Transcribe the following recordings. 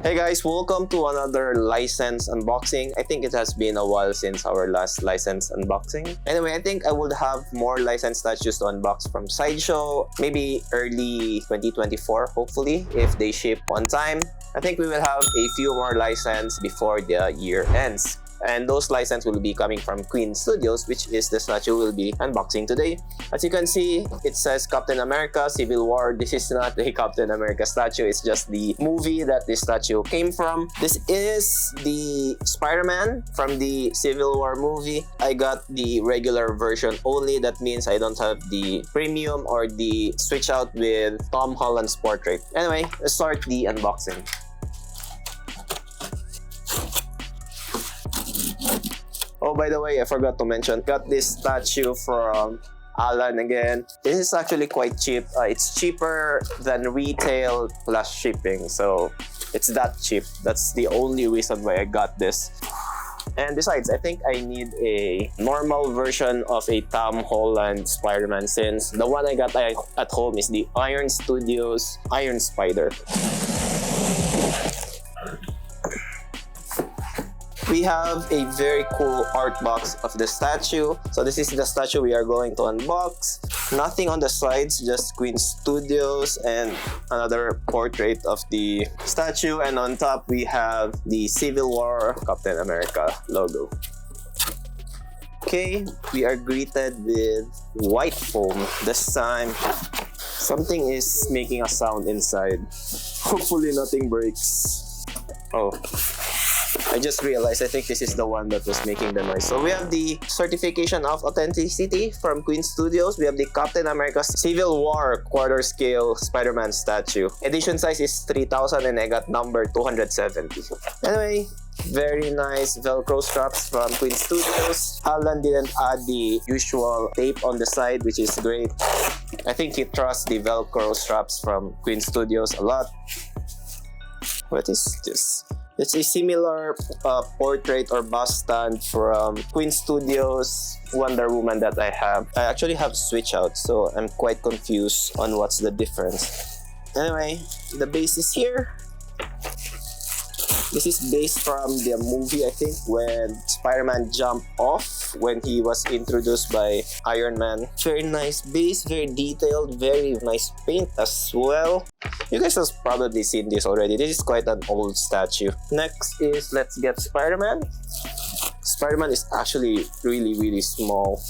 Hey guys, welcome to another license unboxing. I think it has been a while since our last license unboxing. Anyway, I think I would have more license statues to unbox from Sideshow, maybe early 2024, hopefully, if they ship on time. I think we will have a few more license before the year ends. And those licenses will be coming from Queen Studios, which is the statue we'll be unboxing today. As you can see, it says Captain America Civil War. This is not a Captain America statue, it's just the movie that this statue came from. This is the Spider-Man from the Civil War movie. I got the regular version only. That means I don't have the premium or the switch out with Tom Holland's portrait. Anyway, let's start the unboxing. Oh, by the way, I forgot to mention, got this statue from Alan again. This is actually quite cheap. It's cheaper than retail plus shipping, so it's that cheap. That's the only reason why I got this. And besides, I think I need a normal version of a Tom Holland Spider-Man, since the one I got at home is the Iron Studios Iron Spider. We have a very cool art box of the statue. So this is the statue we are going to unbox. Nothing on the sides, just Queen Studios and another portrait of the statue. And on top, we have the Civil War Captain America logo. Okay, we are greeted with white foam. This time, something is making a sound inside. Hopefully nothing breaks. Oh. I just realized I think this is the one that was making the noise. So we have the certification of authenticity from Queen Studios. We have the Captain America Civil War quarter scale Spider-Man statue. Edition size is 3000 and I got number 270. Anyway, very nice Velcro straps from Queen Studios. Alan didn't add the usual tape on the side, which is great. I think he trusts the Velcro straps from Queen Studios a lot. What is this? It's a similar portrait or bust stand from Queen Studios Wonder Woman that I have. I actually have switch out, so I'm quite confused on what's the difference. Anyway, the base is here. This is based from the movie, I think, when Spider-Man jumped off when he was introduced by Iron Man. Very nice base, very detailed, very nice paint as well. You guys have probably seen this already. This is quite an old statue. Next is, let's get Spider-Man. Spider-Man is actually really small.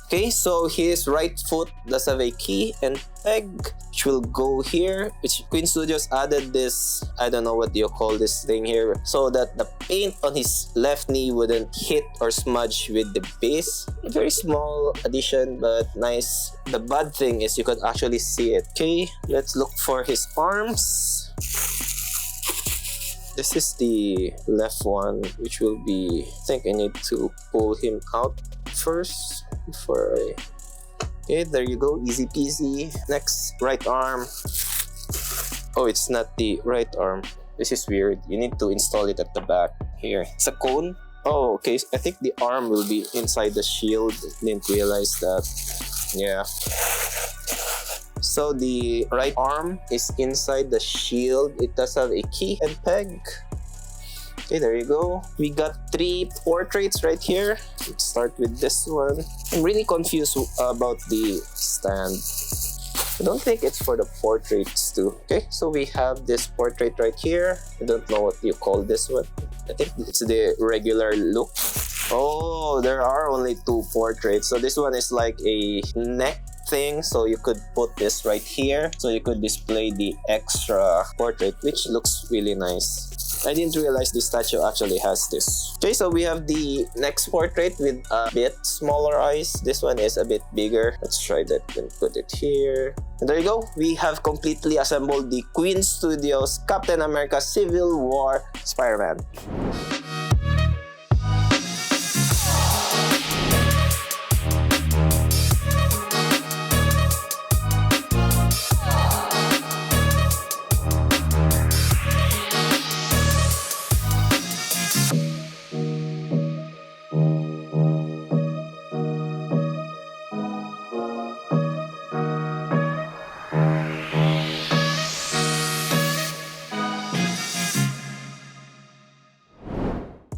Okay, so his right foot does have a key and peg, which will go here. Which Queen Studios added this, I don't know what you call this thing here, so that the paint on his left knee wouldn't hit or smudge with the base. A very small addition, but nice. The bad thing is you could actually see it. Okay, let's look for his arms. This is the left one, which will be, I think I need to pull him out first before I... Okay, there you go, easy peasy. Next, right arm. Oh, it's not the right arm. This is weird. You need to install it at the back here. It's a cone. Oh, okay. I think the arm will be inside the shield. Didn't realize that. Yeah. So the right arm is inside the shield. It does have a key and peg. Okay, there you go. We got 3 portraits right here. Let's start with this one. I'm really confused about the stand. I don't think it's for the portraits too. Okay, so we have this portrait right here. I don't know what you call this one. I think it's the regular look. Oh, there are only 2 portraits. So this one is like a neck thing, so you could put this right here, so you could display the extra portrait, which looks really nice. I didn't realize this statue actually has this. Okay, so we have the next portrait with a bit smaller eyes. This one is a bit bigger. Let's try that and put it here. And there you go. We have completely assembled the Queen Studios Captain America Civil War Spider-Man.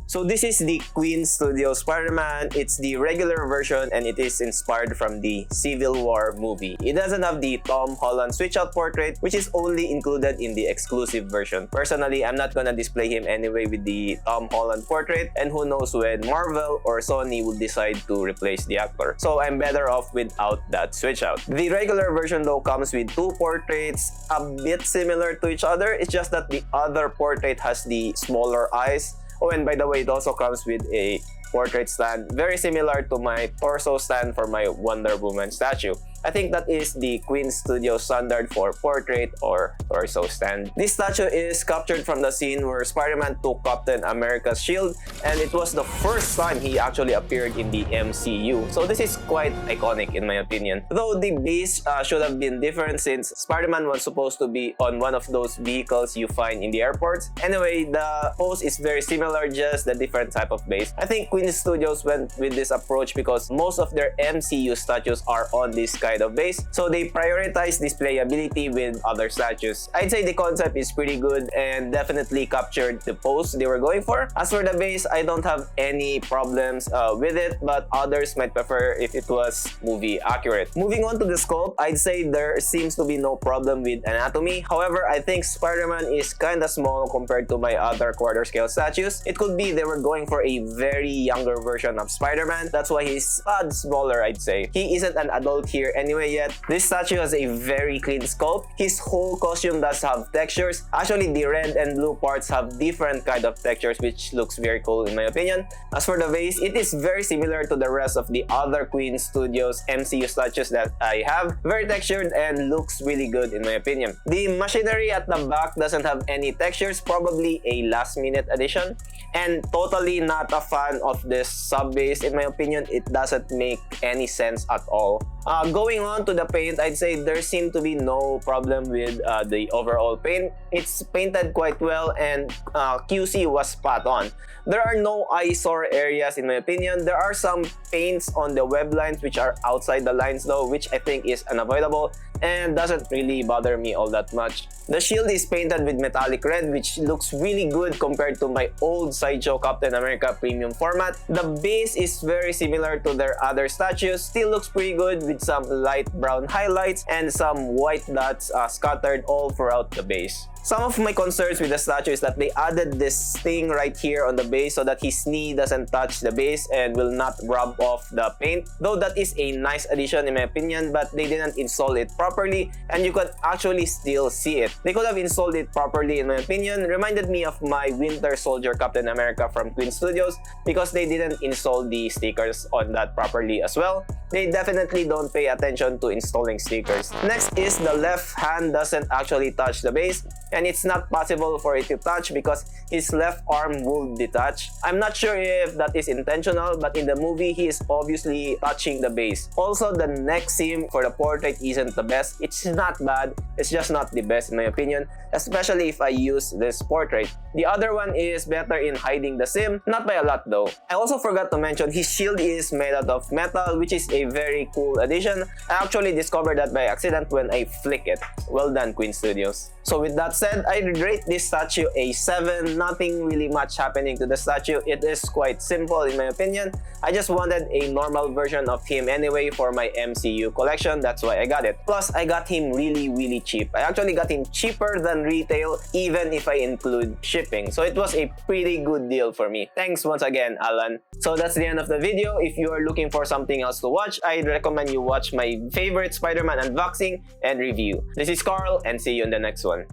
So this is the Queen Studio Spider-Man. It's the regular version and it is inspired from the Civil War movie. It doesn't have the Tom Holland switch-out portrait, which is only included in the exclusive version. Personally, I'm not gonna display him anyway with the Tom Holland portrait, and who knows when Marvel or Sony will decide to replace the actor. So I'm better off without that switch-out. The regular version though comes with two portraits, a bit similar to each other. It's just that the other portrait has the smaller eyes. Oh, and by the way, it also comes with a portrait stand, very similar to my torso stand for my Wonder Woman statue. I think that is the Queen Studio standard for portrait or torso stand. This statue is captured from the scene where Spider-Man took Captain America's shield, and it was the first time he actually appeared in the MCU. So this is quite iconic in my opinion. Though the base should have been different since Spider-Man was supposed to be on one of those vehicles you find in the airports. Anyway, the pose is very similar, just a different type of base. I think Queen Studios went with this approach because most of their MCU statues are on this kind of base, so they prioritize displayability with other statues. I'd say the concept is pretty good and definitely captured the pose they were going for. As for the base, I don't have any problems with it, but others might prefer if it was movie accurate. Moving on to the sculpt, I'd say there seems to be no problem with anatomy. However, I think Spider-Man is kinda small compared to my other quarter scale statues. It could be they were going for a very younger version of Spider-Man. That's why he's a tad smaller, I'd say. He isn't an adult here anyway yet. This statue has a very clean sculpt. His whole costume does have textures. Actually, the red and blue parts have different kind of textures, which looks very cool in my opinion. As for the base, it is very similar to the rest of the other Queen Studios MCU statues that I have. Very textured and looks really good in my opinion. The machinery at the back doesn't have any textures, probably a last minute addition. And totally not a fan of this sub base in my opinion. It doesn't make any sense at all. Going on to the paint, I'd say there seemed to be no problem with the overall paint. It's painted quite well and QC was spot on. There are no eyesore areas in my opinion. There are some paints on the web lines which are outside the lines though, which I think is unavoidable and doesn't really bother me all that much. The shield is painted with metallic red, which looks really good compared to my old Sideshow Captain America premium format. The base is very similar to their other statues, still looks pretty good with some light brown highlights and some white dots scattered all throughout the base. Some of my concerns with the statue is that they added this thing right here on the base so that his knee doesn't touch the base and will not rub off the paint. Though that is a nice addition in my opinion, but they didn't install it properly and you could actually still see it. They could have installed it properly in my opinion. Reminded me of my Winter Soldier Captain America from Queen Studios because they didn't install the stickers on that properly as well. They definitely don't pay attention to installing stickers. Next is the left hand doesn't actually touch the base, and it's not possible for it to touch because his left arm will detach. I'm not sure if that is intentional, but in the movie he is obviously touching the base. Also, the neck seam for the portrait isn't the best. It's not bad, it's just not the best in my opinion, especially if I use this portrait. The other one is better in hiding the seam, not by a lot though. I also forgot to mention his shield is made out of metal, which is a very cool addition. I actually discovered that by accident when I flick it. Well done, Queen Studios. So with that said, I rate this statue a 7. Nothing really much happening to the statue. It is quite simple in my opinion. I just wanted a normal version of him anyway for my MCU collection. That's why I got it. Plus, I got him really cheap. I actually got him cheaper than retail even if I include shipping. So it was a pretty good deal for me. Thanks once again, Alan. So that's the end of the video. If you are looking for something else to watch, I'd recommend you watch my favorite Spider-Man unboxing and review. This is Carl and see you in the next one.